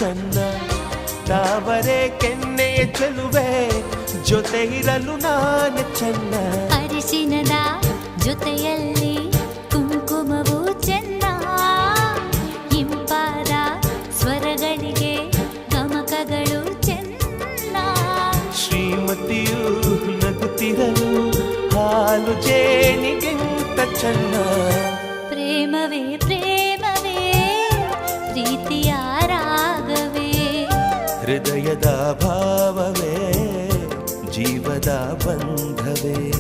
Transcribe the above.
ಚೆನ್ನ ತಾವರೆ ಕೆನ್ನೆಯ ಚೆಲುವೆ ಜೊತೆ ಇರಲು ನಾನು ಚೆನ್ನ ಅರಿಶಿನದ ಜೊತೆಯಲ್ಲಿ ಕುಂಕುಮವು ಚೆನ್ನ ಇಂಪಾದ ಸ್ವರಗಳಿಗೆ ಗಮಕಗಳು ಚೆನ್ನ ಶ್ರೀಮತಿಯು ನಗುತ್ತಿರಲು ಹಾಲು ಜೇನಿಗಿಂತ ಚೆನ್ನ ಪ್ರೇಮವೇ ಪ್ರೇಮವೇ ಪ್ರೀತಿಯ ರಾಗವೇ ಹೃದಯದ ಭಾವವೇ ಜೀವದ ಬಂಧವೇ